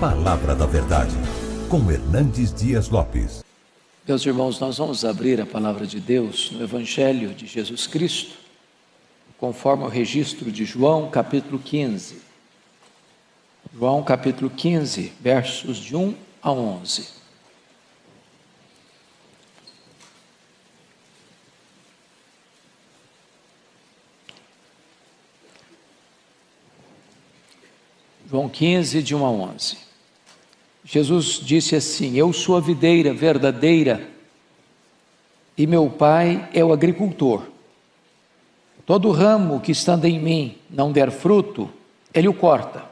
Palavra da Verdade, com Hernandes Dias Lopes. Meus irmãos, nós vamos abrir a Palavra de Deus no Evangelho de Jesus Cristo, conforme o registro de João, capítulo 15. João, capítulo 15, versos de 1 a 11. João 15, de 1 a 11. Jesus disse assim: Eu sou a videira verdadeira e meu Pai é o agricultor. Todo ramo que estando em mim não der fruto, Ele o corta.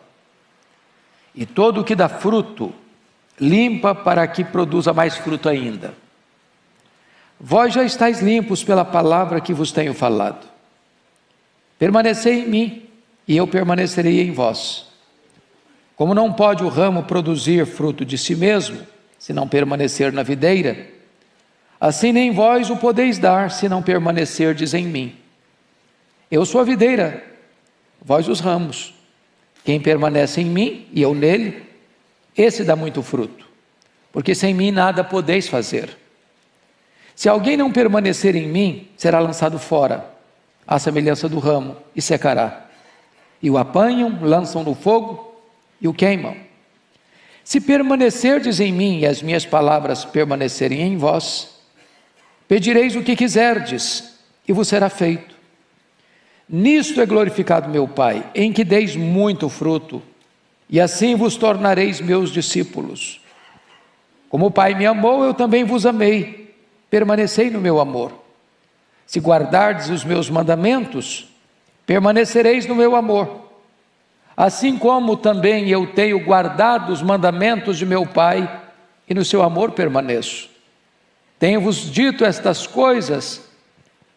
E todo o que dá fruto, limpa para que produza mais fruto ainda. Vós já estáis limpos pela palavra que vos tenho falado. Permanecei em mim e eu permanecerei em vós. Como não pode o ramo produzir fruto de si mesmo, se não permanecer na videira, assim nem vós o podeis dar, se não permanecerdes em mim. Eu sou a videira, vós os ramos. Quem permanece em mim e eu nele, esse dá muito fruto, porque sem mim nada podeis fazer. Se alguém não permanecer em mim, será lançado fora, à semelhança do ramo, e secará. E o apanham, lançam no fogo, e o queimam. Se permanecerdes em mim e as minhas palavras permanecerem em vós, pedireis o que quiserdes e vos será feito. Nisto é glorificado meu Pai, em que deis muito fruto, e assim vos tornareis meus discípulos. Como o Pai me amou, eu também vos amei. Permanecei no meu amor. Se guardardes os meus mandamentos, permanecereis no meu amor. Assim como também eu tenho guardado os mandamentos de meu Pai, e no seu amor permaneço. Tenho-vos dito estas coisas,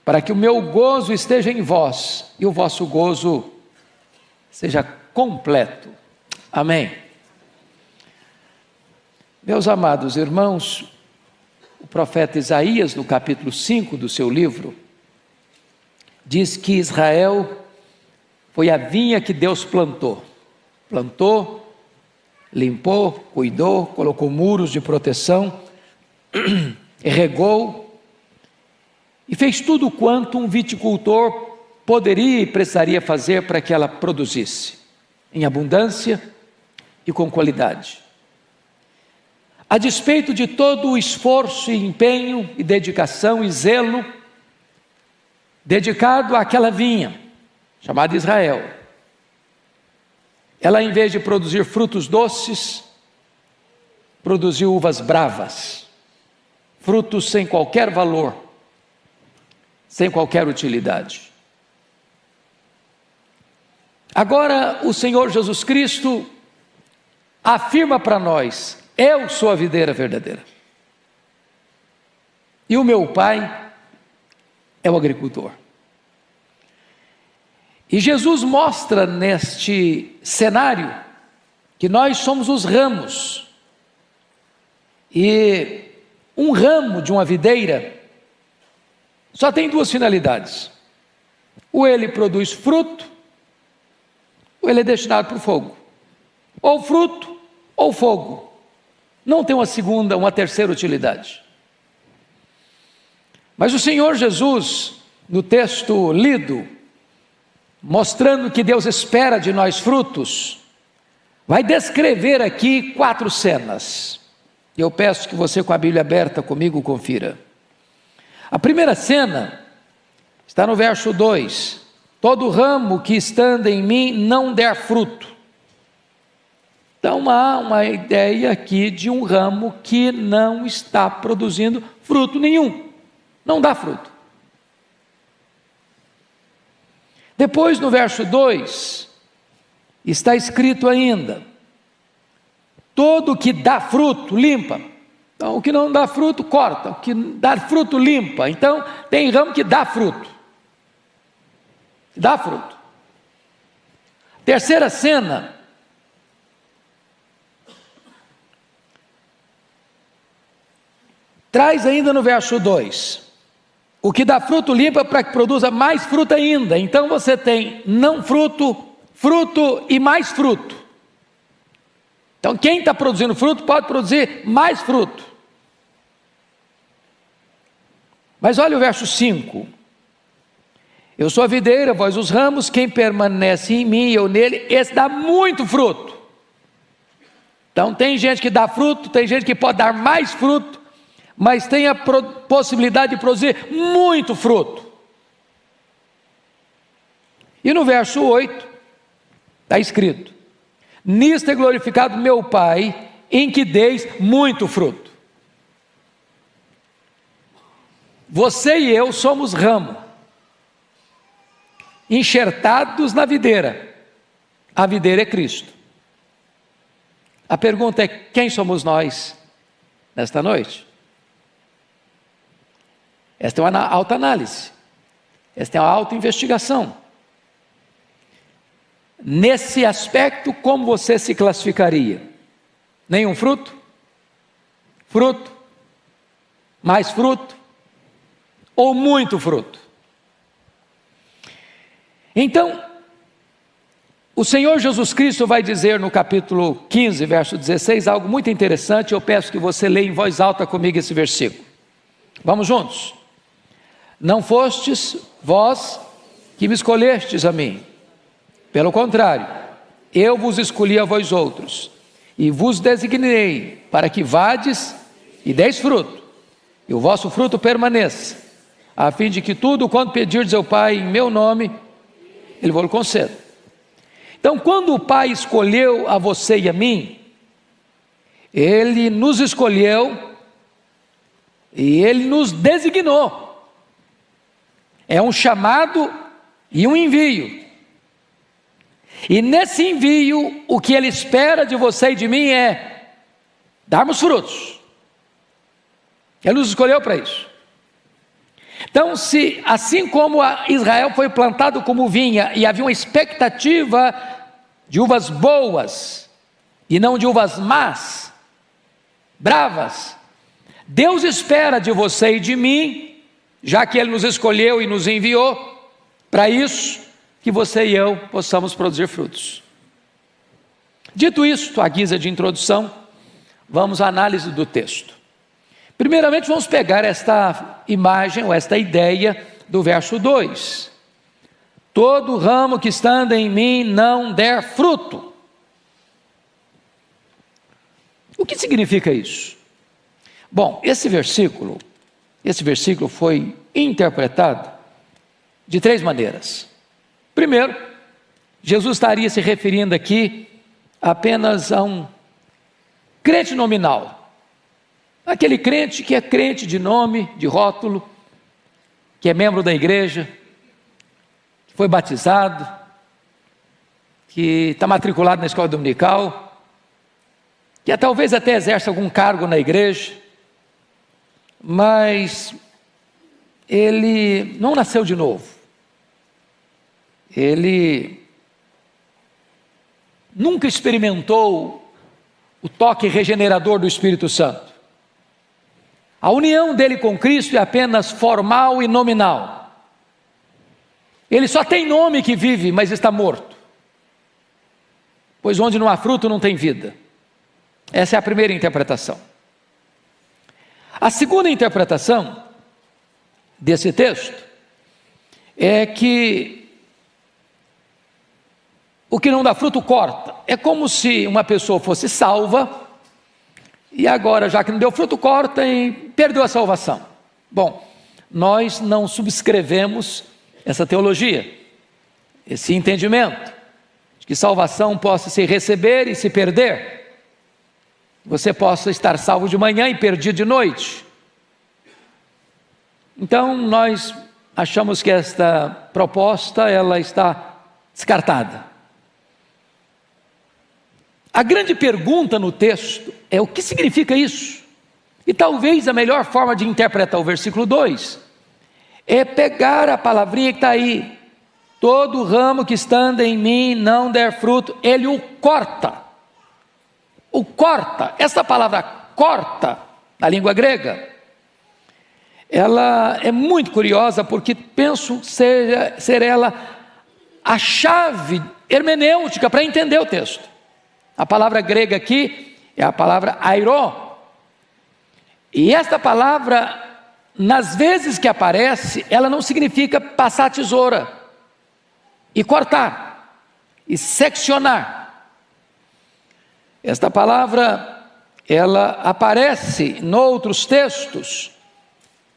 para que o meu gozo esteja em vós, e o vosso gozo seja completo. Amém. Meus amados irmãos, o profeta Isaías, no capítulo 5 do seu livro, diz que Israel foi a vinha que Deus plantou, limpou, cuidou, colocou muros de proteção, regou e fez tudo quanto um viticultor poderia e precisaria fazer para que ela produzisse, em abundância e com qualidade. A despeito de todo o esforço e empenho e dedicação e zelo dedicado àquela vinha, chamada Israel, ela, em vez de produzir frutos doces, produziu uvas bravas, frutos sem qualquer valor, sem qualquer utilidade. Agora o Senhor Jesus Cristo afirma para nós: eu sou a videira verdadeira e o meu Pai é o agricultor. E Jesus mostra neste cenário que nós somos os ramos, e um ramo de uma videira só tem duas finalidades: ou ele produz fruto, ou ele é destinado para o fogo, ou fruto ou fogo, não tem uma terceira utilidade. Mas o Senhor Jesus, no texto lido, mostrando que Deus espera de nós frutos, vai descrever aqui 4 cenas. Eu peço que você, com a Bíblia aberta comigo, confira. A primeira cena está no verso 2: todo ramo que estando em mim não der fruto. Então há uma ideia aqui de um ramo que não está produzindo fruto nenhum, não dá fruto. Depois, no verso 2, está escrito ainda: todo que dá fruto, limpa. Então, o que não dá fruto, corta. O que dá fruto, limpa. Então, tem ramo que dá fruto. Dá fruto. Terceira cena traz ainda no verso 2: o que dá fruto limpa para que produza mais fruto ainda. Então você tem não fruto, fruto e mais fruto. Então quem está produzindo fruto pode produzir mais fruto. Mas olha o verso 5. Eu sou a videira, vós os ramos, quem permanece em mim e eu nele, esse dá muito fruto. Então tem gente que dá fruto, tem gente que pode dar mais fruto, mas tem a possibilidade de produzir muito fruto. E no verso 8, está escrito: nisto é glorificado meu Pai, em que deis muito fruto. Você e eu somos ramo, enxertados na videira. A videira é Cristo. A pergunta é: quem somos nós nesta noite? Esta é uma autoanálise, esta é uma autoinvestigação. Nesse aspecto, como você se classificaria? Nenhum fruto? Fruto? Mais fruto? Ou muito fruto? Então, o Senhor Jesus Cristo vai dizer no capítulo 15, verso 16, algo muito interessante. Eu peço que você leia em voz alta comigo esse versículo. Vamos juntos? Não fostes vós que me escolhestes a mim. Pelo contrário, eu vos escolhi a vós outros, e vos designei para que vades e deis fruto, e o vosso fruto permaneça, a fim de que tudo quanto pedirdes ao Pai em meu nome, Ele vos conceda. Então, quando o Pai escolheu a você e a mim, Ele nos escolheu e Ele nos designou. É um chamado e um envio. E nesse envio, o que Ele espera de você e de mim é darmos frutos. Ele nos escolheu para isso. Então, se assim como Israel foi plantado como vinha e havia uma expectativa de uvas boas e não de uvas más, bravas, Deus espera de você e de mim, já que Ele nos escolheu e nos enviou para isso, que você e eu possamos produzir frutos. Dito isto, à guisa de introdução, vamos à análise do texto. Primeiramente vamos pegar esta imagem, ou esta ideia do verso 2. Todo ramo que estando em mim não der fruto. O que significa isso? Bom, esse versículo foi interpretado de 3 maneiras. Primeiro, Jesus estaria se referindo aqui apenas a um crente nominal. Aquele crente que é crente de nome, de rótulo, que é membro da igreja, que foi batizado, que está matriculado na escola dominical, que talvez até exerce algum cargo na igreja, mas ele não nasceu de novo. Ele nunca experimentou o toque regenerador do Espírito Santo. A união dele com Cristo é apenas formal e nominal. Ele só tem nome que vive, mas está morto. Pois onde não há fruto não tem vida. Essa é a primeira interpretação. A segunda interpretação desse texto é que o que não dá fruto corta. É como se uma pessoa fosse salva e agora, já que não deu fruto, corta e perdeu a salvação. Bom, nós não subscrevemos essa teologia, esse entendimento de que salvação possa se receber e se perder. Você possa estar salvo de manhã e perdido de noite. Então nós achamos que esta proposta ela está descartada. A grande pergunta no texto é: o que significa isso? E talvez a melhor forma de interpretar o versículo 2 é pegar a palavrinha que está aí: todo ramo que estando em mim não der fruto, ele o corta. O corta, essa palavra corta, na língua grega, ela é muito curiosa, porque penso ser ela a chave hermenêutica para entender o texto. A palavra grega aqui é a palavra airó. E esta palavra, nas vezes que aparece, ela não significa passar a tesoura e cortar e seccionar. Esta palavra, ela aparece em outros textos,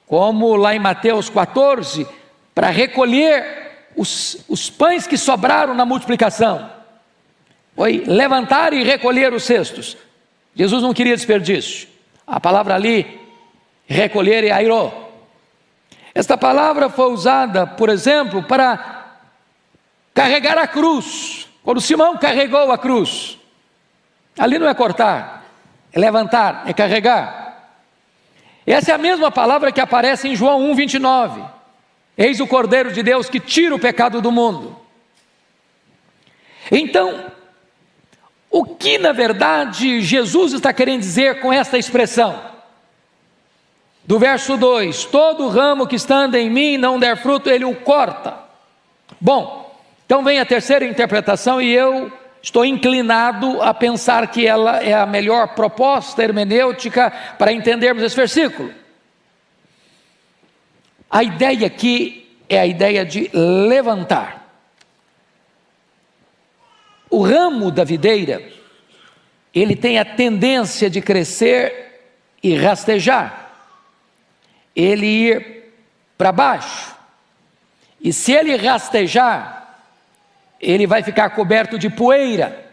como lá em Mateus 14, para recolher os pães que sobraram na multiplicação. Foi levantar e recolher os cestos. Jesus não queria desperdício. A palavra ali, recolher, é airó. Esta palavra foi usada, por exemplo, para carregar a cruz. Quando Simão carregou a cruz, ali não é cortar, é levantar, é carregar. Essa é a mesma palavra que aparece em João 1:29. Eis o Cordeiro de Deus que tira o pecado do mundo. Então, o que na verdade Jesus está querendo dizer com esta expressão? Do verso 2: todo ramo que estando em mim não der fruto, ele o corta. Bom, então vem a terceira interpretação, e eu estou inclinado a pensar que ela é a melhor proposta hermenêutica para entendermos esse versículo. A ideia aqui é a ideia de levantar. O ramo da videira, ele tem a tendência de crescer e rastejar, ele ir para baixo, e se ele rastejar, ele vai ficar coberto de poeira.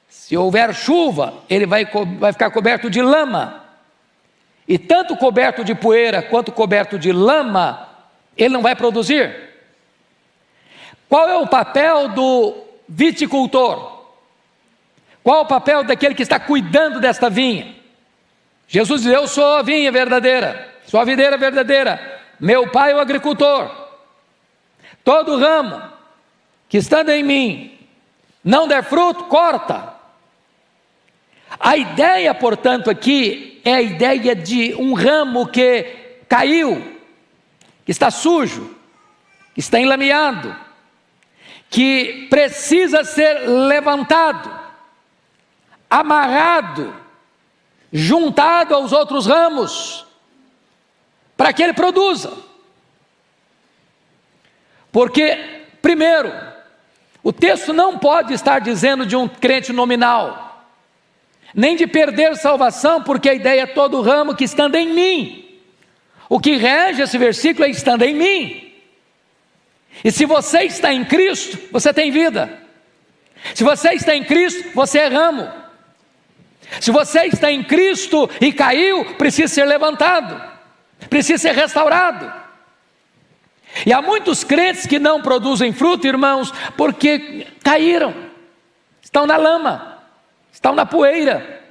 Se houver chuva, ele vai ficar coberto de lama, e tanto coberto de poeira quanto coberto de lama, ele não vai produzir. Qual é o papel do viticultor? Qual o papel daquele que está cuidando desta vinha? Jesus diz: eu sou a vinha verdadeira, sou a videira verdadeira, meu pai é o agricultor. Todo ramo que estando em mim não der fruto, corta. A ideia, portanto, aqui é a ideia de um ramo que caiu, que está sujo, que está enlameado, que precisa ser levantado, amarrado, juntado aos outros ramos, para que ele produza. Porque, primeiro, o texto não pode estar dizendo de um crente nominal, nem de perder salvação, porque a ideia é todo ramo que estando em mim. O que rege esse versículo é estando em mim. E se você está em Cristo, você tem vida. Se você está em Cristo, você é ramo. Se você está em Cristo e caiu, precisa ser levantado, precisa ser restaurado. E há muitos crentes que não produzem fruto, irmãos, porque caíram, estão na lama, estão na poeira,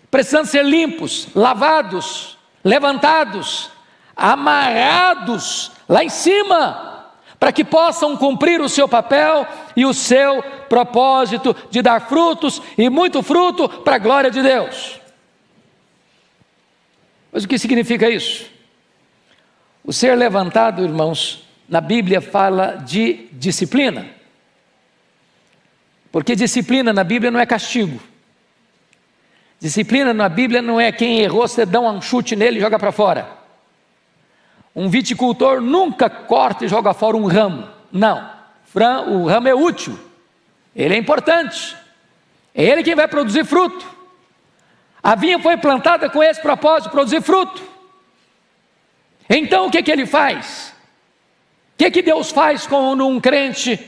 precisando ser limpos, lavados, levantados, amarrados lá em cima, para que possam cumprir o seu papel e o seu propósito de dar frutos, e muito fruto, para a glória de Deus. Mas o que significa isso? O ser levantado, irmãos, na Bíblia fala de disciplina, porque disciplina na Bíblia não é castigo. Disciplina na Bíblia não é quem errou, você dá um chute nele e joga para fora. Um viticultor nunca corta e joga fora um ramo. Não, o ramo é útil, ele é importante, é ele quem vai produzir fruto. A vinha foi plantada com esse propósito, produzir fruto. Então o que ele faz? O que Deus faz com um crente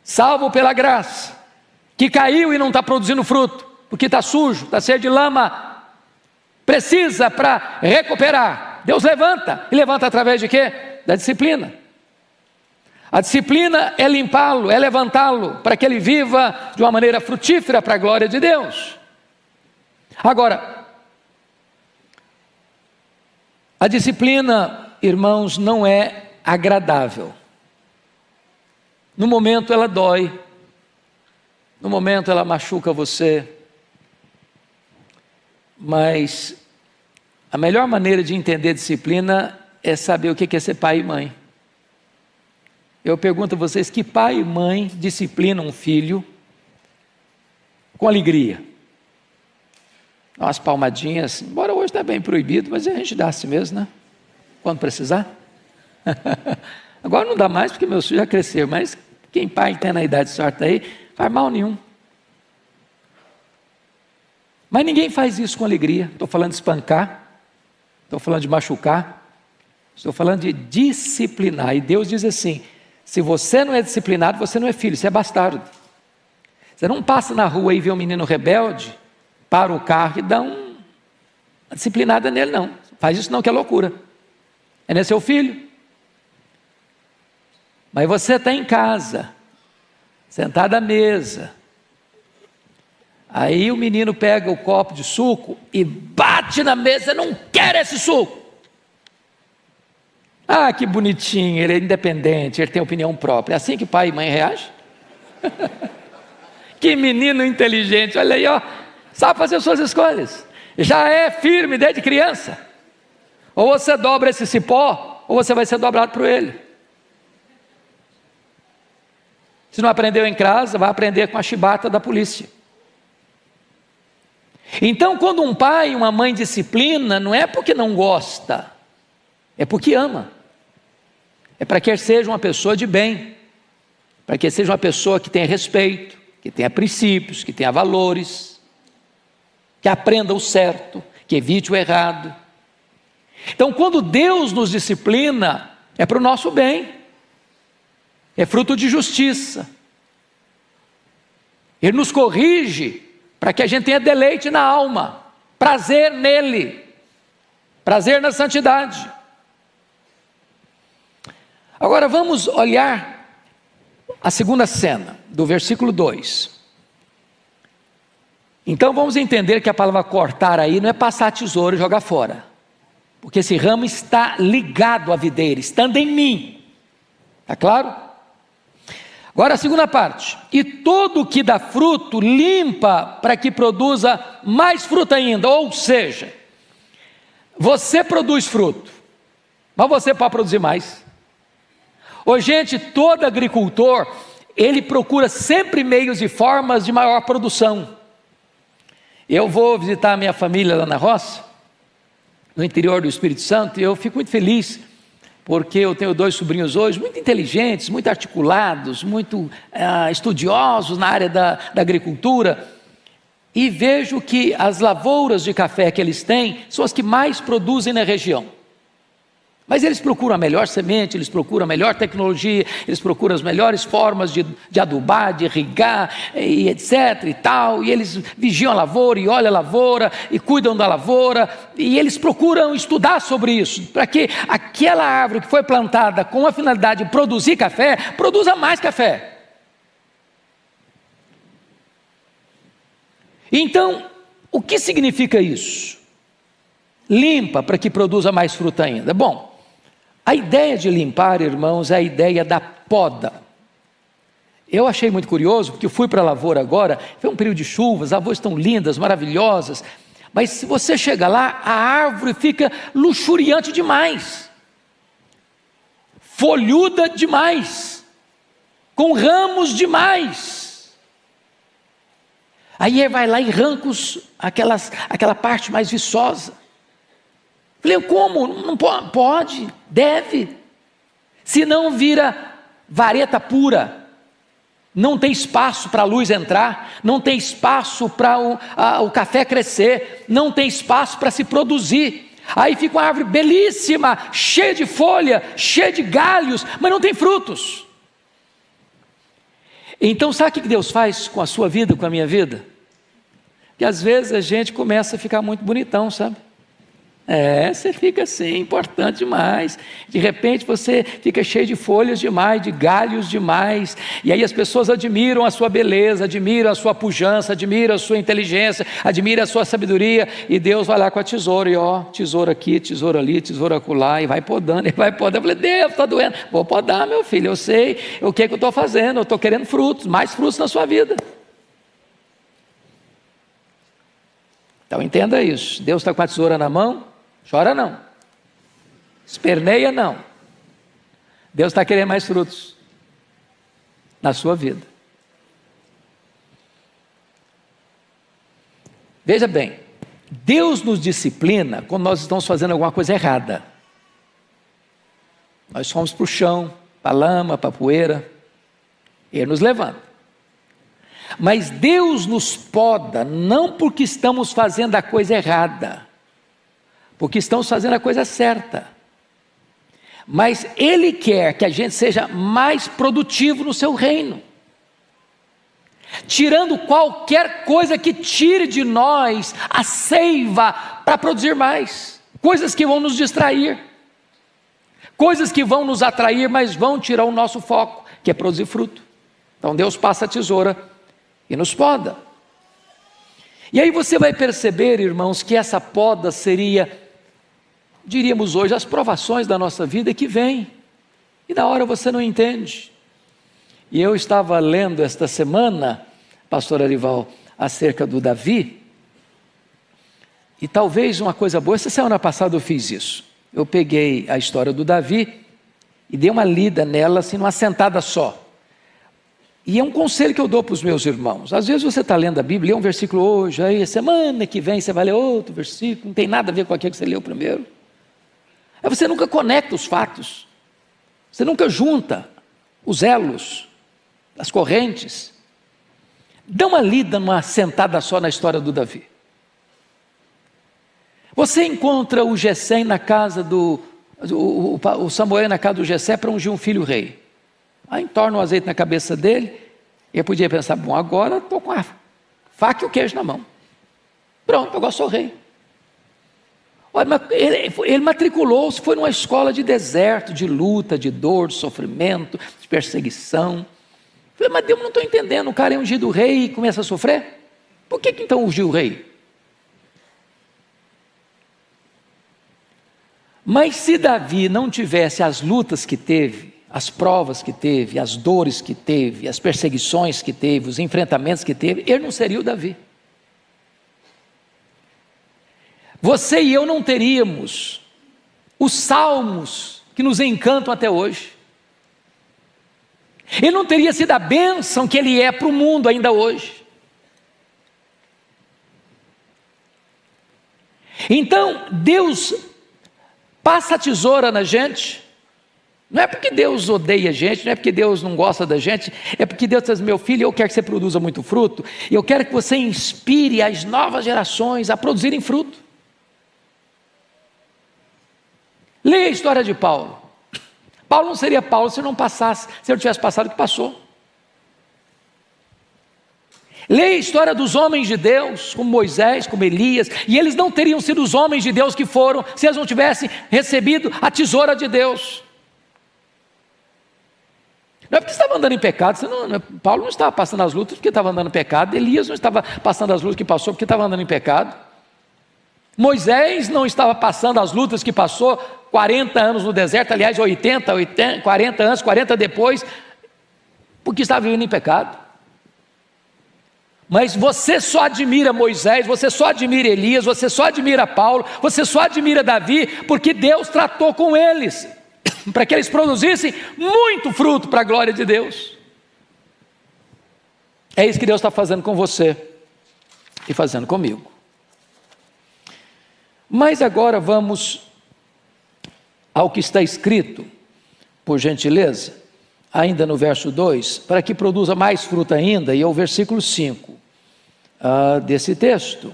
salvo pela graça, que caiu e não está produzindo fruto, porque está sujo, está cheio de lama, precisa para recuperar? Deus levanta, e levanta através de quê? Da disciplina. A disciplina é limpá-lo, é levantá-lo, para que ele viva de uma maneira frutífera para a glória de Deus. Agora, a disciplina, irmãos, não é agradável. No momento ela dói, no momento ela machuca você, mas a melhor maneira de entender disciplina é saber o que é ser pai e mãe. Eu pergunto a vocês: que pai e mãe disciplinam um filho com alegria. Dá umas palmadinhas, embora hoje está bem proibido, mas a gente dá assim mesmo, né? Quando precisar. Agora não dá mais porque meus filhos já cresceram, mas quem pai tem na idade certa aí, faz mal nenhum. Mas ninguém faz isso com alegria. Estou falando de espancar, estou falando de machucar, estou falando de disciplinar. E Deus diz assim: se você não é disciplinado, você não é filho, você é bastardo. Você não passa na rua e vê um menino rebelde, para o carro e dá uma disciplinada nele, não. Faz isso não, que é loucura. Ele é seu filho. Mas você está em casa, sentado à mesa. Aí o menino pega o copo de suco e bate na mesa: não quero esse suco. Ah, que bonitinho, ele é independente, ele tem opinião própria. É assim que pai e mãe reagem? Que menino inteligente, olha aí, ó, sabe fazer suas escolhas. Já é firme desde criança. Ou você dobra esse cipó, ou você vai ser dobrado por ele. Se não aprendeu em casa, vai aprender com a chibata da polícia. Então, quando um pai e uma mãe disciplina, não é porque não gosta, é porque ama. É para que ele seja uma pessoa de bem, para que ele seja uma pessoa que tenha respeito, que tenha princípios, que tenha valores, que aprenda o certo, que evite o errado. Então, quando Deus nos disciplina, é para o nosso bem, é fruto de justiça. Ele nos corrige para que a gente tenha deleite na alma, prazer nele, prazer na santidade. Agora vamos olhar a segunda cena, do versículo 2. Então vamos entender que a palavra cortar aí não é passar a tesoura e jogar fora, porque esse ramo está ligado à videira, estando em mim. Está claro? Agora a segunda parte: e todo o que dá fruto, limpa para que produza mais fruto ainda. Ou seja, você produz fruto, mas você pode produzir mais. Ô gente, todo agricultor, ele procura sempre meios e formas de maior produção. Eu vou visitar a minha família lá na roça, no interior do Espírito Santo, e eu fico muito feliz, porque eu tenho 2 sobrinhos hoje, muito inteligentes, muito articulados, muito estudiosos na área da agricultura, e vejo que as lavouras de café que eles têm, são as que mais produzem na região. Mas eles procuram a melhor semente, eles procuram a melhor tecnologia, eles procuram as melhores formas de adubar, de irrigar, e etc. e tal, e eles vigiam a lavoura, e olham a lavoura, e cuidam da lavoura, e eles procuram estudar sobre isso, para que aquela árvore que foi plantada com a finalidade de produzir café, produza mais café. Então, o que significa isso? Limpa para que produza mais fruta ainda. Bom, a ideia de limpar, irmãos, é a ideia da poda. Eu achei muito curioso, porque eu fui para a lavoura agora, foi um período de chuvas, as lavouras estão lindas, maravilhosas, mas se você chega lá, a árvore fica luxuriante demais, folhuda demais, com ramos demais. Aí ele vai lá e arranca aquela parte mais viçosa. Falei: como? Não pode, deve. Se não vira vareta pura, não tem espaço para a luz entrar, não tem espaço para o café crescer, não tem espaço para se produzir. Aí fica uma árvore belíssima, cheia de folha, cheia de galhos, mas não tem frutos. Então sabe o que Deus faz com a sua vida, com a minha vida? Que às vezes a gente começa a ficar muito bonitão, sabe? Você fica assim, importante demais. De repente você fica cheio de folhas demais, de galhos demais. E aí as pessoas admiram a sua beleza, admiram a sua pujança, admiram a sua inteligência, admiram a sua sabedoria. E Deus vai lá com a tesoura, e tesoura aqui, tesoura ali, tesoura acolá, e vai podando, e vai podando. Eu falei: Deus, está doendo. Vou podar, meu filho, eu sei o que eu estou fazendo, eu estou querendo frutos, mais frutos na sua vida. Então entenda isso. Deus está com a tesoura na mão. Chora não, esperneia não. Deus está querendo mais frutos na sua vida. Veja bem, Deus nos disciplina quando nós estamos fazendo alguma coisa errada. Nós fomos para o chão, para a lama, para a poeira, Ele nos levanta. Mas Deus nos poda não porque estamos fazendo a coisa errada, porque estamos fazendo a coisa certa. Mas Ele quer que a gente seja mais produtivo no seu reino, tirando qualquer coisa que tire de nós a seiva para produzir mais, coisas que vão nos distrair, coisas que vão nos atrair, mas vão tirar o nosso foco, que é produzir fruto. Então Deus passa a tesoura e nos poda. E aí você vai perceber, irmãos, que essa poda seria, diríamos hoje, as provações da nossa vida que vêm, e na hora você não entende. E eu estava lendo esta semana, pastor Arival, acerca do Davi, e talvez uma coisa boa, essa semana passada eu fiz isso, eu peguei a história do Davi, e dei uma lida nela, assim, numa sentada só. E é um conselho que eu dou para os meus irmãos. Às vezes você está lendo a Bíblia, lê um versículo hoje, aí semana que vem você vai ler outro versículo, não tem nada a ver com aquele que você leu primeiro. Aí você nunca conecta os fatos, você nunca junta os elos, as correntes. Dá uma lida numa sentada só na história do Davi. Você encontra o Jessé na casa o Samuel na casa do Jessé para ungir um filho rei. Aí entorna o azeite na cabeça dele, e ele podia pensar, bom, agora estou com a faca e o queijo na mão. Pronto, agora sou rei. Olha, mas ele matriculou-se, foi numa escola de deserto, de luta, de dor, de sofrimento, de perseguição. Falei, mas Deus, não estou entendendo, o cara é ungido rei e começa a sofrer? Por que então ungiu o rei? Mas se Davi não tivesse as lutas que teve, as provas que teve, as dores que teve, as perseguições que teve, os enfrentamentos que teve, ele não seria o Davi. Você e eu não teríamos os salmos que nos encantam até hoje. Ele não teria sido a bênção que ele é para o mundo ainda hoje. Então, Deus passa a tesoura na gente. Não é porque Deus odeia a gente, não é porque Deus não gosta da gente, é porque Deus diz, meu filho, eu quero que você produza muito fruto, e eu quero que você inspire as novas gerações a produzirem fruto. Leia a história de Paulo. Paulo não seria Paulo se não tivesse passado o que passou. Leia a história dos homens de Deus, como Moisés, como Elias, e eles não teriam sido os homens de Deus que foram, se eles não tivessem recebido a tesoura de Deus. Não é porque estava andando em pecado, Paulo não estava passando as lutas porque estava andando em pecado, Elias não estava passando as lutas que passou porque estava andando em pecado, Moisés não estava passando as lutas que passou, 40 anos no deserto, aliás 40 anos, 40 depois, porque estava vivendo em pecado. Mas você só admira Moisés, você só admira Elias, você só admira Paulo, você só admira Davi, porque Deus tratou com eles, para que eles produzissem muito fruto para a glória de Deus. É isso que Deus está fazendo com você e fazendo comigo. Mas agora vamos ao que está escrito, por gentileza, ainda no verso 2, para que produza mais fruto ainda, e é o versículo 5 desse texto.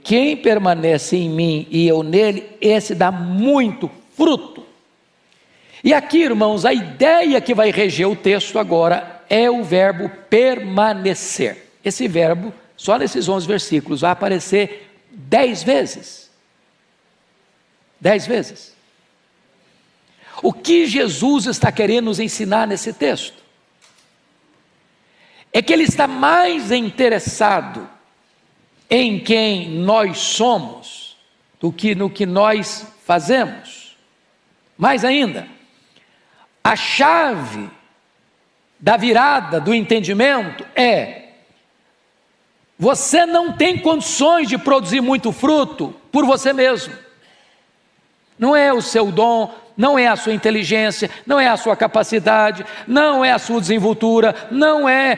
Quem permanece em mim e eu nele, esse dá muito fruto. E aqui, irmãos, a ideia que vai reger o texto agora é o verbo permanecer. Esse verbo, só nesses 11 versículos, vai aparecer 10 vezes. 10 vezes. O que Jesus está querendo nos ensinar nesse texto? É que Ele está mais interessado em quem nós somos do que no que nós fazemos. Mais ainda, a chave da virada do entendimento é: você não tem condições de produzir muito fruto por você mesmo. Não é o seu dom, não é a sua inteligência, não é a sua capacidade, não é a sua desenvoltura, não é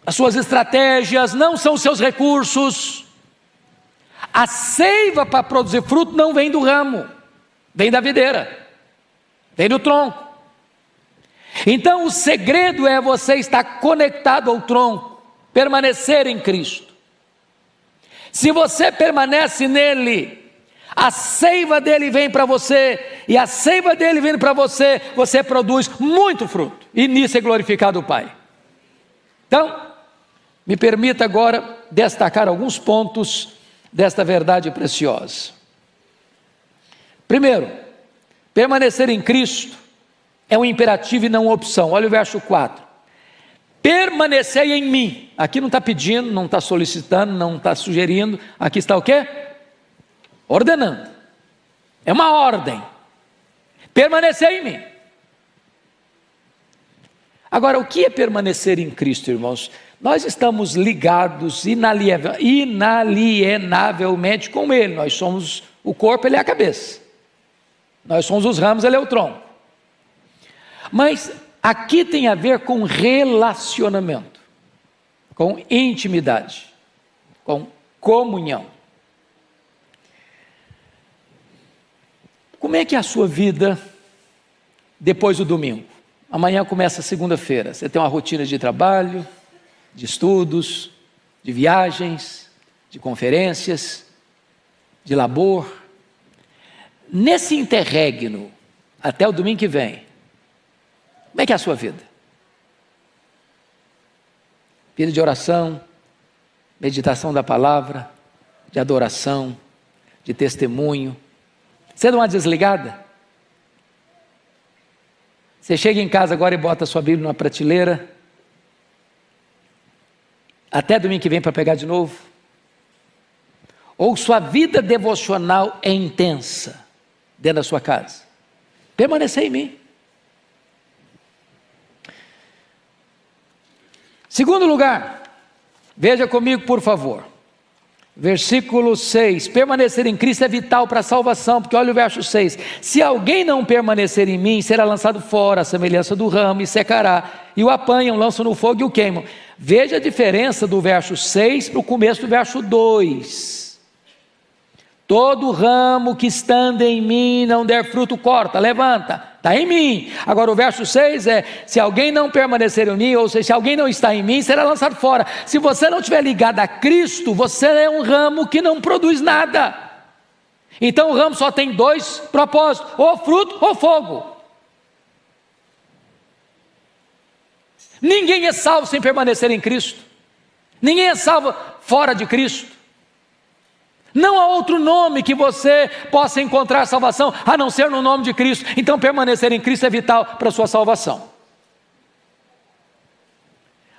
as suas estratégias, não são os seus recursos. A seiva para produzir fruto não vem do ramo, vem da videira, vem do tronco. Então o segredo é você estar conectado ao tronco, permanecer em Cristo. Se você permanece nele, a seiva dele vem para você, e a seiva dele vindo para você, você produz muito fruto, e nisso é glorificado o Pai. Então, me permita agora destacar alguns pontos desta verdade preciosa. Primeiro, permanecer em Cristo é um imperativo e não uma opção. Olha o verso 4. Permanecei em mim. Aqui não está pedindo, não está solicitando, não está sugerindo. Aqui está o quê? Ordenando. É uma ordem. Permanecei em mim. Agora, o que é permanecer em Cristo, irmãos? Nós estamos ligados inalienavelmente com Ele. Nós somos o corpo, Ele é a cabeça. Nós somos os ramos, Ele é o tronco. Mas aqui tem a ver com relacionamento, com intimidade, com comunhão. Como é que é a sua vida depois do domingo? Amanhã começa a segunda-feira. Você tem uma rotina de trabalho, de estudos, de viagens, de conferências, de labor. Nesse interregno, até o domingo que vem, como é que é a sua vida? Vida de oração, meditação da palavra, de adoração, de testemunho. Você dá uma desligada? Você chega em casa agora e bota a sua Bíblia numa prateleira, até domingo que vem para pegar de novo? Ou sua vida devocional é intensa dentro da sua casa? Permanecer em mim. Segundo lugar, veja comigo por favor, versículo 6, permanecer em Cristo é vital para a salvação, porque olha o verso 6, se alguém não permanecer em mim, será lançado fora, a semelhança do ramo, e secará, e o apanham, lançam no fogo e o queimam. Veja a diferença do verso 6 para o começo do verso 2, todo ramo que estando em mim não der fruto, corta, levanta, está em mim. Agora o verso 6 é, se alguém não permanecer em mim, ou seja, se alguém não está em mim, será lançado fora. Se você não estiver ligado a Cristo, você é um ramo que não produz nada. Então o ramo só tem dois propósitos, ou fruto ou fogo. Ninguém é salvo sem permanecer em Cristo. Ninguém é salvo fora de Cristo. Não há outro nome que você possa encontrar salvação, a não ser no nome de Cristo. Então permanecer em Cristo é vital para a sua salvação.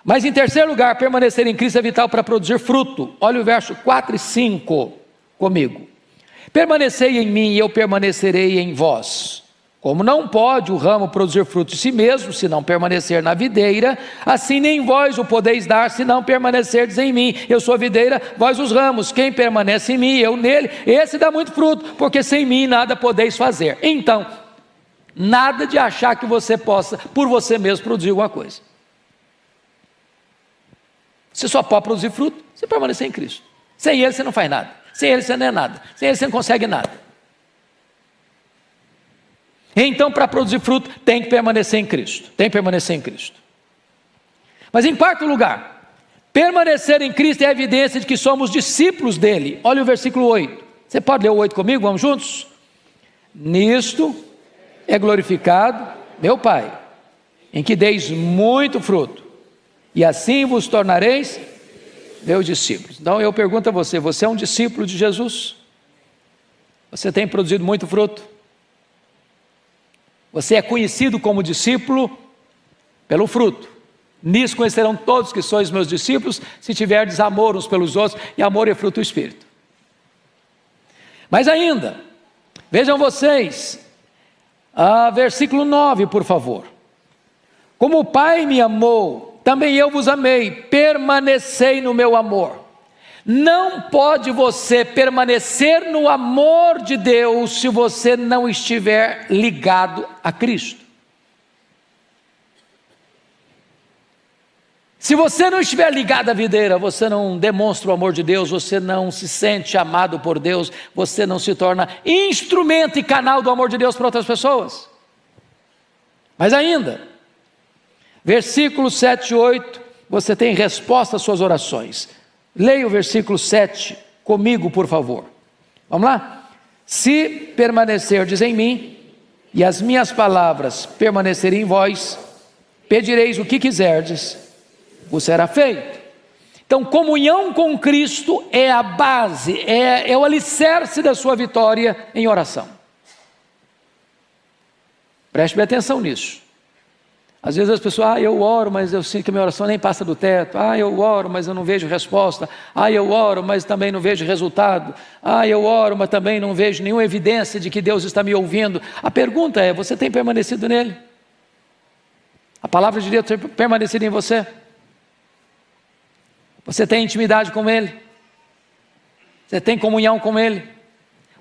Mas em terceiro lugar, permanecer em Cristo é vital para produzir fruto. Olha o verso 4 e 5 comigo. Permanecei em mim e eu permanecerei em vós. Como não pode o ramo produzir fruto de si mesmo, se não permanecer na videira, assim nem vós o podeis dar, se não permanecerdes em mim. Eu sou a videira, vós os ramos. Quem permanece em mim, eu nele, esse dá muito fruto, porque sem mim nada podeis fazer. Então, nada de achar que você possa, por você mesmo, produzir alguma coisa. Você só pode produzir fruto se permanecer em Cristo. Sem Ele você não faz nada. Sem Ele você não é nada. Sem Ele você não consegue nada. Então, para produzir fruto, tem que permanecer em Cristo. Tem que permanecer em Cristo. Mas em quarto lugar, permanecer em Cristo é a evidência de que somos discípulos dele. Olha o versículo 8. Você pode ler o 8 comigo? Vamos juntos? Nisto é glorificado meu Pai, em que deis muito fruto, e assim vos tornareis meus discípulos. Então eu pergunto a você, você é um discípulo de Jesus? Você tem produzido muito fruto? Você é conhecido como discípulo pelo fruto. Nisso conhecerão todos que sois meus discípulos, se tiverdes amor uns pelos outros, e amor é fruto do Espírito. Mas ainda, vejam vocês, versículo 9, por favor. Como o Pai me amou, também eu vos amei, permanecei no meu amor. Não pode você permanecer no amor de Deus se você não estiver ligado a Cristo. Se você não estiver ligado à videira, você não demonstra o amor de Deus, você não se sente amado por Deus, você não se torna instrumento e canal do amor de Deus para outras pessoas. Mas ainda, versículos 7 e 8, você tem resposta às suas orações. Leia o versículo 7 comigo, por favor. Vamos lá? Se permanecerdes em mim, e as minhas palavras permanecerem em vós, pedireis o que quiserdes, vos será feito. Então, comunhão com Cristo é a base, é o alicerce da sua vitória em oração. Preste bem atenção nisso. Às vezes as pessoas, eu oro, mas eu sinto que a minha oração nem passa do teto. Eu oro, mas eu não vejo resposta. Eu oro, mas também não vejo resultado. Eu oro, mas também não vejo nenhuma evidência de que Deus está me ouvindo. A pergunta é, você tem permanecido nele? A palavra de Deus tem permanecido em você? Você tem intimidade com Ele? Você tem comunhão com Ele?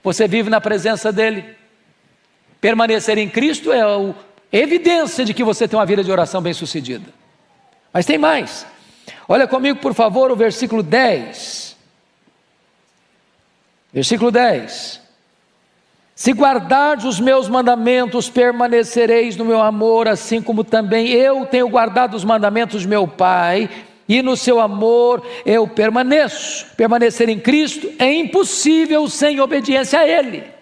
Você vive na presença dEle? Permanecer em Cristo é a evidência de que você tem uma vida de oração bem sucedida. Mas tem mais. Olha comigo, por favor, o versículo 10. Versículo 10. Se guardardes os meus mandamentos, permanecereis no meu amor, assim como também eu tenho guardado os mandamentos de meu Pai, e no seu amor eu permaneço. Permanecer em Cristo é impossível sem obediência a Ele.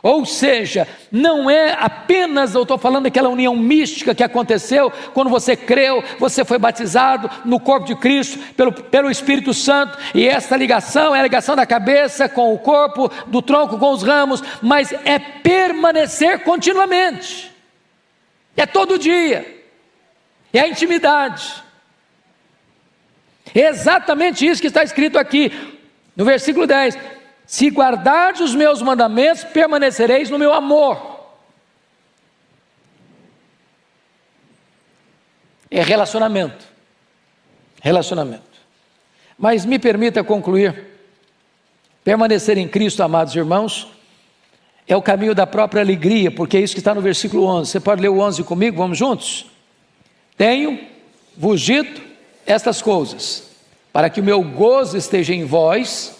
Ou seja, não é apenas, eu estou falando daquela união mística que aconteceu quando você creu, você foi batizado no corpo de Cristo pelo Espírito Santo, e essa ligação é a ligação da cabeça com o corpo, do tronco com os ramos, mas é permanecer continuamente, é todo dia. É a intimidade. É exatamente isso que está escrito aqui, no versículo 10. Se guardardes os meus mandamentos, permanecereis no meu amor. É relacionamento. Relacionamento. Mas me permita concluir. Permanecer em Cristo, amados irmãos, é o caminho da própria alegria, porque é isso que está no versículo 11. Você pode ler o 11 comigo? Vamos juntos? Tenho-vos dito estas coisas, para que o meu gozo esteja em vós,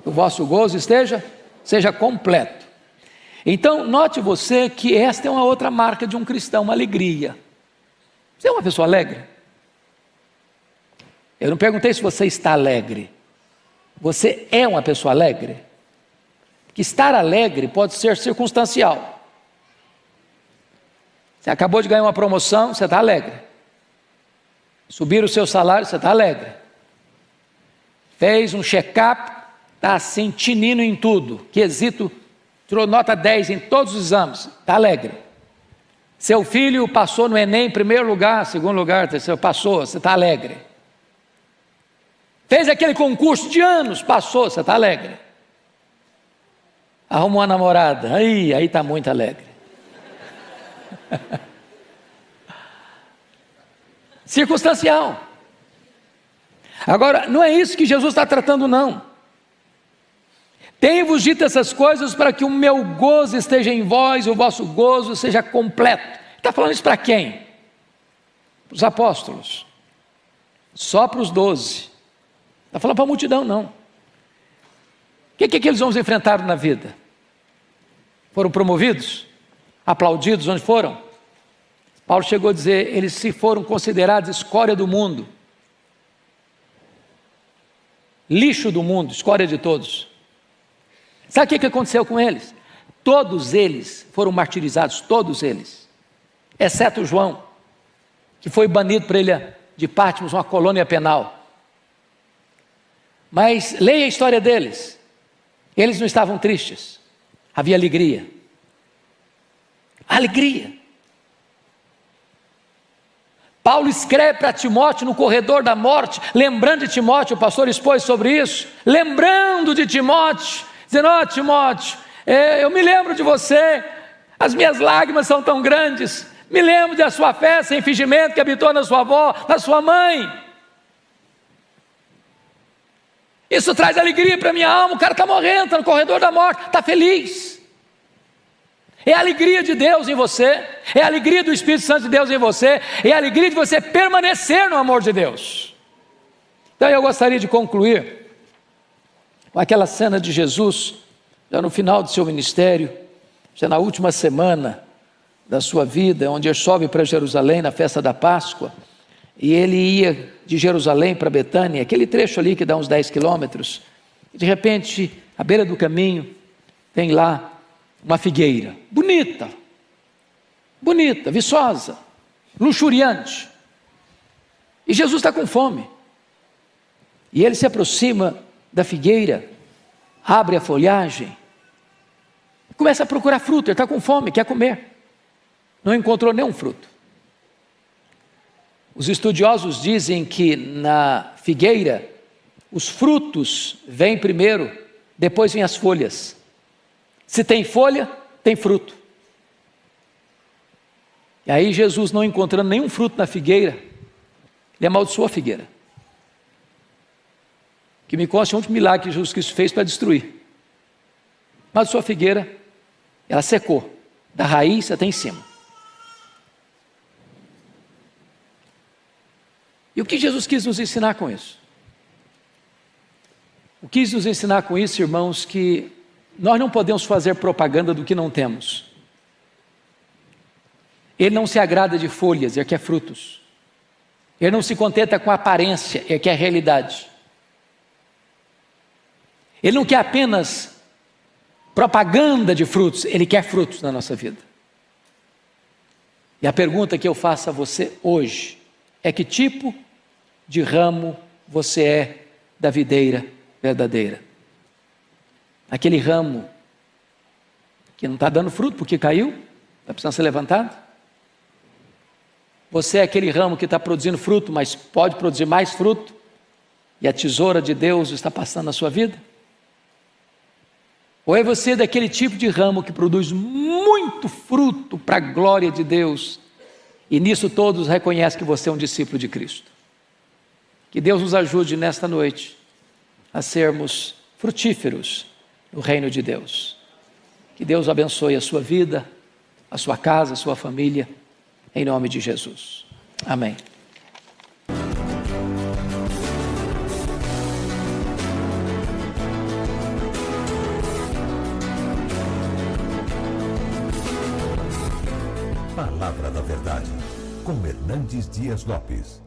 o vosso gozo seja completo. Então, note você que esta é uma outra marca de um cristão, uma alegria. Você é uma pessoa alegre? Eu não perguntei se você está alegre. Você é uma pessoa alegre? Que estar alegre pode ser circunstancial. Você acabou de ganhar uma promoção, você está alegre. Subir o seu salário, você está alegre. Fez um check-up, está assim, tinindo em tudo. Quesito, tirou nota 10 em todos os exames, está alegre. Seu filho passou no Enem, primeiro lugar, segundo lugar, terceiro, passou, você está alegre. Fez aquele concurso de anos, passou, você está alegre. Arrumou uma namorada, aí está muito alegre. Circunstancial. Agora, não é isso que Jesus está tratando, não. Tenho-vos dito essas coisas para que o meu gozo esteja em vós e o vosso gozo seja completo. Está falando isso para quem? Para os apóstolos. Só para os 12. Está falando para a multidão, não. O que aqueles homens enfrentaram na vida? Foram promovidos? Aplaudidos onde foram? Paulo chegou a dizer, eles se foram considerados escória do mundo, lixo do mundo, escória de todos. Sabe o que aconteceu com eles? Todos eles foram martirizados, todos eles, exceto João, que foi banido para a ilha de Patmos, uma colônia penal. Mas leia a história deles. Eles não estavam tristes, havia alegria. Alegria. Paulo escreve para Timóteo no corredor da morte, lembrando de Timóteo, o pastor expôs sobre isso, lembrando de Timóteo, dizendo, Timóteo, eu me lembro de você, as minhas lágrimas são tão grandes, me lembro da sua fé sem fingimento que habitou na sua avó, na sua mãe. Isso traz alegria para a minha alma, o cara está morrendo, está no corredor da morte, está feliz. É a alegria de Deus em você, é a alegria do Espírito Santo de Deus em você, é a alegria de você permanecer no amor de Deus. Então eu gostaria de concluir com aquela cena de Jesus, já no final do seu ministério, já na última semana da sua vida, onde ele sobe para Jerusalém na festa da Páscoa, e ele ia de Jerusalém para Betânia, aquele trecho ali que dá uns 10 quilômetros, e de repente, à beira do caminho, tem lá uma figueira, bonita, viçosa, luxuriante, e Jesus está com fome, e ele se aproxima da figueira, abre a folhagem, começa a procurar fruto, ele está com fome, quer comer, não encontrou nenhum fruto. Os estudiosos dizem que na figueira, os frutos vêm primeiro, depois vêm as folhas. Se tem folha, tem fruto. E aí Jesus, não encontrando nenhum fruto na figueira, ele amaldiçoou a figueira. Que me consta um único milagre que Jesus Cristo fez para destruir. Amaldiçoou a figueira, ela secou, da raiz até em cima. E o que Jesus quis nos ensinar com isso? O que quis nos ensinar com isso, irmãos, que nós não podemos fazer propaganda do que não temos. Ele não se agrada de folhas, ele quer frutos. Ele não se contenta com a aparência, ele quer a realidade. Ele não quer apenas propaganda de frutos, ele quer frutos na nossa vida. E a pergunta que eu faço a você hoje é: que tipo de ramo você é da videira verdadeira? Aquele ramo que não está dando fruto porque caiu, está precisando ser levantado? Você é aquele ramo que está produzindo fruto, mas pode produzir mais fruto, e a tesoura de Deus está passando na sua vida? Ou é você daquele tipo de ramo que produz muito fruto para a glória de Deus, e nisso todos reconhecem que você é um discípulo de Cristo? Que Deus nos ajude nesta noite a sermos frutíferos no reino de Deus. Que Deus abençoe a sua vida, a sua casa, a sua família, em nome de Jesus. Amém. Palavra da Verdade, com Hernandes Dias Lopes.